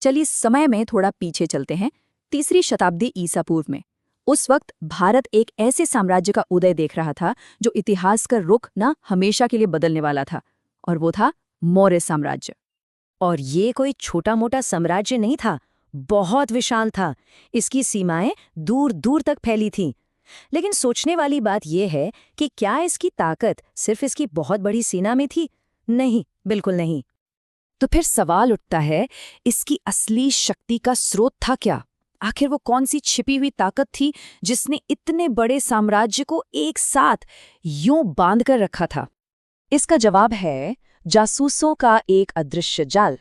चलिए समय में थोड़ा पीछे चलते हैं, 3री शताब्दी ईसा पूर्व में। उस वक्त भारत एक ऐसे साम्राज्य का उदय देख रहा था जो इतिहास का रुख ना हमेशा के लिए बदलने वाला था, और वो था मौर्य साम्राज्य। और ये कोई छोटा मोटा साम्राज्य नहीं था, बहुत विशाल था। इसकी सीमाएं दूर दूर तक फैली थीं। लेकिन सोचने वाली बात यह है कि क्या इसकी ताकत सिर्फ इसकी बहुत बड़ी सेना में थी? नहीं, बिल्कुल नहीं। तो फिर सवाल उठता है, इसकी असली शक्ति का स्रोत था क्या? आखिर वो कौन सी छिपी हुई ताकत थी जिसने इतने बड़े साम्राज्य को एक साथ यूं बांध कर रखा था? इसका जवाब है जासूसों का एक अदृश्य जाल।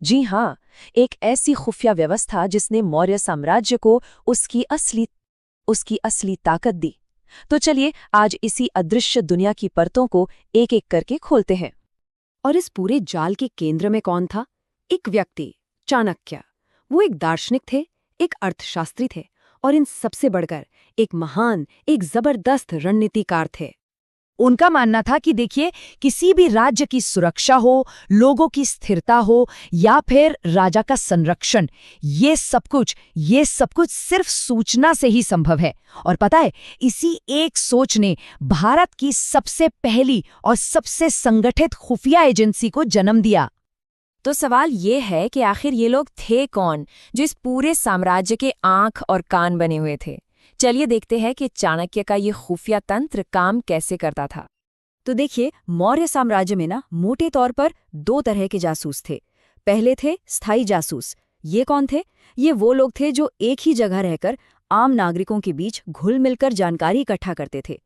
जी हाँ, एक ऐसी खुफिया व्यवस्था जिसने मौर्य साम्राज्य को उसकी असली ताकत दी। तो चलिए आज इसी अदृश्य दुनिया की परतों को एक एक करके खोलते हैं। और इस पूरे जाल के केंद्र में कौन था? एक व्यक्ति, चाणक्य। वो एक दार्शनिक थे, एक अर्थशास्त्री थे, और इन सबसे बढ़कर एक महान, एक जबरदस्त रणनीतिकार थे। उनका मानना था कि देखिए, किसी भी राज्य की सुरक्षा हो, लोगों की स्थिरता हो या फिर राजा का संरक्षण, ये सब कुछ सिर्फ सूचना से ही संभव है। और पता है, इसी एक सोच ने भारत की सबसे पहली और सबसे संगठित खुफिया एजेंसी को जन्म दिया। तो सवाल ये है कि आखिर ये लोग थे कौन जो इस पूरे साम्राज्य के आंख और कान बने हुए थे? चलिए देखते हैं कि चाणक्य का ये खुफिया तंत्र काम कैसे करता था। तो देखिए, मौर्य साम्राज्य में ना मोटे तौर पर 2 तरह के जासूस थे। पहले थे स्थायी जासूस। ये कौन थे? ये वो लोग थे जो एक ही जगह रहकर आम नागरिकों के बीच घुल मिलकर जानकारी इकट्ठा करते थे।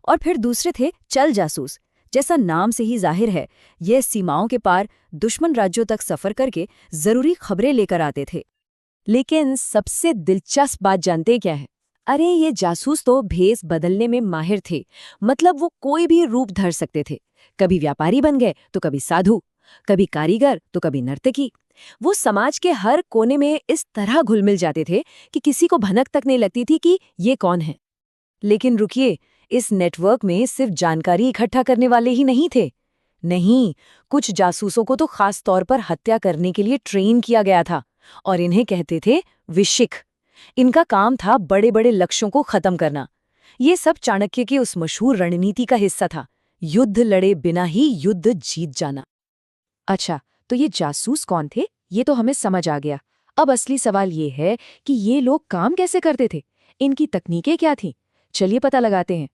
और फिर दूसरे थे चल जासूस। जैसा नाम से ही जाहिर है, ये सीमाओं के पार दुश्मन राज्यों तक सफर करके जरूरी खबरें लेकर आते थे। लेकिन सबसे दिलचस्प बात जानते क्या है? अरे ये जासूस तो भेस बदलने में माहिर थे। मतलब वो कोई भी रूप धर सकते थे। कभी व्यापारी बन गए तो कभी साधु, कभी कारीगर तो कभी नर्तकी। वो समाज के हर कोने में इस तरह घुल मिल जाते थे कि किसी को भनक तक नहीं लगती थी कि ये कौन है। लेकिन रुकिए, इस नेटवर्क में सिर्फ जानकारी इकट्ठा करने वाले ही नहीं थे। नहीं, कुछ जासूसों को तो खास तौर पर हत्या करने के लिए ट्रेन किया गया था, और इन्हें कहते थे विशिख। इनका काम था बड़े बड़े लक्ष्यों को खत्म करना। ये सब चाणक्य की उस मशहूर रणनीति का हिस्सा था, युद्ध लड़े बिना ही युद्ध जीत जाना। अच्छा, तो ये जासूस कौन थे? ये तो हमें समझ आ गया। अब असली सवाल ये है कि ये लोग काम कैसे करते थे? इनकी तकनीकें क्या थीं? चलिए पता लगाते हैं।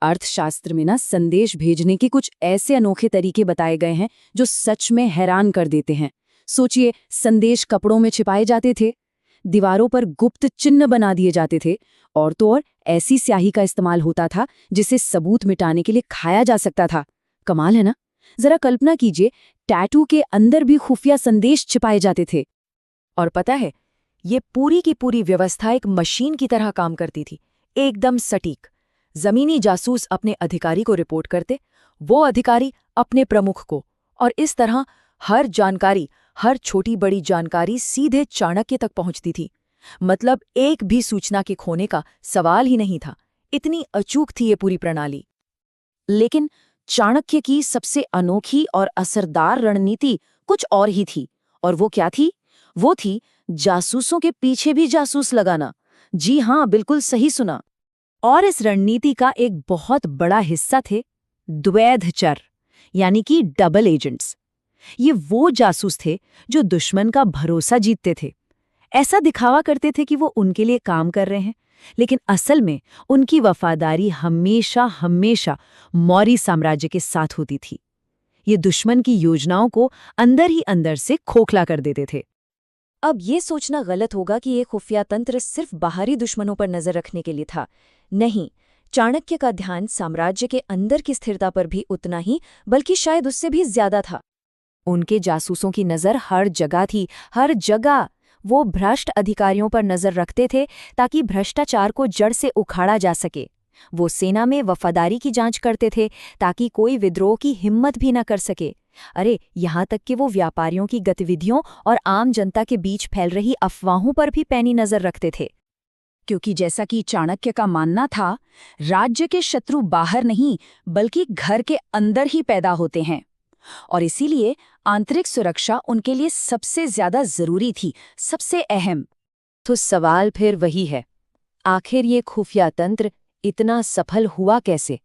अर्थशास्त्र में ना संदेश भेजने के कुछ ऐसे अनोखे तरीके बताए गए हैं जो सच में हैरान कर देते हैं। सोचिए, संदेश कपड़ों में छिपाए जाते थे, दीवारों पर गुप्त चिन्ह बना दिए जाते थे, और तो और ऐसी स्याही का इस्तेमाल होता था जिसे सबूत मिटाने के लिए खाया जा सकता था। कमाल है ना? जरा कल्पना कीजिए, टैटू के अंदर भी खुफिया संदेश छिपाए जाते थे। और पता है, ये पूरी की पूरी व्यवस्था एक मशीन की तरह काम करती थी, एकदम सटीक। जमीनी जासूस अपने अधिकारी को रिपोर्ट करते, वो अधिकारी अपने प्रमुख को, और इस तरह हर जानकारी, हर छोटी बड़ी जानकारी सीधे चाणक्य तक पहुंचती थी। मतलब एक भी सूचना के खोने का सवाल ही नहीं था। इतनी अचूक थी ये पूरी प्रणाली। लेकिन चाणक्य की सबसे अनोखी और असरदार रणनीति कुछ और ही थी। और वो क्या थी? वो थी जासूसों के पीछे भी जासूस लगाना। जी हाँ, बिल्कुल सही सुना। और इस रणनीति का एक बहुत बड़ा हिस्सा थे द्वैधचर, यानी कि डबल एजेंट्स। ये वो जासूस थे जो दुश्मन का भरोसा जीतते थे। ऐसा दिखावा करते थे कि वो उनके लिए काम कर रहे हैं, लेकिन असल में उनकी वफादारी हमेशा हमेशा मौर्य साम्राज्य के साथ होती थी। ये दुश्मन की योजनाओं को अंदर ही अंदर से खोखला कर देते थे। अब ये सोचना गलत होगा कि ये खुफिया तंत्र सिर्फ बाहरी दुश्मनों पर नजर रखने के लिए था। नहीं, चाणक्य का ध्यान साम्राज्य के अंदर की स्थिरता पर भी उतना ही, बल्कि शायद उससे भी ज्यादा था। उनके जासूसों की नजर हर जगह थी, हर जगह। वो भ्रष्ट अधिकारियों पर नजर रखते थे ताकि भ्रष्टाचार को जड़ से उखाड़ा जा सके। वो सेना में वफादारी की जांच करते थे ताकि कोई विद्रोह की हिम्मत भी न कर सके। अरे, यहाँ तक कि वो व्यापारियों की गतिविधियों और आम जनता के बीच फैल रही अफवाहों पर भी पैनी नजर रखते थे। क्योंकि जैसा कि चाणक्य का मानना था, राज्य के शत्रु बाहर नहीं बल्कि घर के अंदर ही पैदा होते हैं। और इसीलिए आंतरिक सुरक्षा उनके लिए सबसे ज्यादा जरूरी थी, सबसे अहम। तो सवाल फिर वही है, आखिर ये खुफिया तंत्र इतना सफल हुआ कैसे?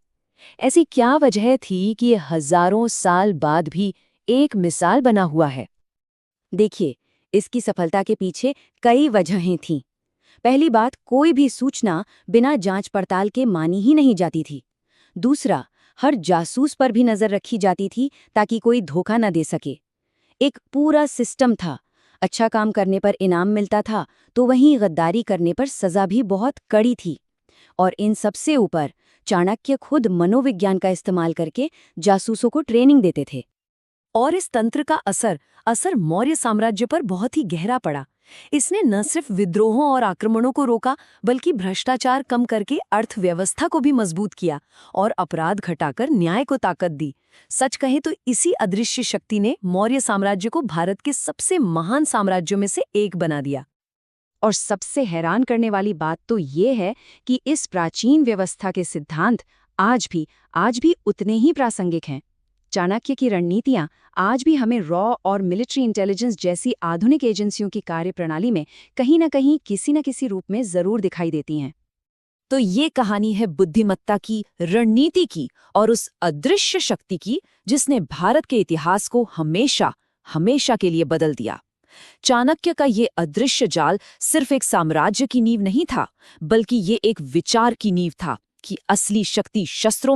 ऐसी क्या वजह थी कि ये हजारों साल बाद भी एक मिसाल बना हुआ है? देखिए, इसकी सफलता के पीछे कई वजहें थीं। पहली बात, कोई भी सूचना बिना जांच पड़ताल के मानी ही नहीं जाती थी। दूसरा, हर जासूस पर भी नजर रखी जाती थी ताकि कोई धोखा न दे सके। एक पूरा सिस्टम था। अच्छा काम करने पर इनाम मिलता था, तो वहीं गद्दारी करने पर सजा भी बहुत कड़ी थी। और इन सबसे ऊपर चाणक्य खुद मनोविज्ञान का इस्तेमाल करके जासूसों को ट्रेनिंग देते थे। और इस तंत्र का असर मौर्य साम्राज्य पर बहुत ही गहरा पड़ा। इसने न सिर्फ विद्रोहों और आक्रमणों को रोका, बल्कि भ्रष्टाचार कम करके अर्थव्यवस्था को भी मजबूत किया और अपराध घटाकर न्याय को ताकत दी। सच कहे तो इसी अदृश्य शक्ति ने मौर्य साम्राज्य को भारत के सबसे महान साम्राज्यों में से एक बना दिया। और सबसे हैरान करने वाली बात तो ये है कि इस प्राचीन व्यवस्था के सिद्धांत आज भी उतने ही प्रासंगिक हैं। चाणक्य की रणनीतियां आज भी हमें रॉ और मिलिट्री इंटेलिजेंस जैसी आधुनिक एजेंसियों की कार्यप्रणाली में कहीं न कहीं किसी न किसी रूप में जरूर दिखाई देती हैं। तो ये कहानी है बुद्धिमत्ता की, रणनीति की और उस अदृश्य शक्ति की जिसने भारत के इतिहास को हमेशा के लिए बदल दिया। चाणक्य का ये अदृश्य जाल सिर्फ एक साम्राज्य की नींव नहीं था, बल्कि ये एक विचार की नींव था कि असली शक्ति शस्त्रों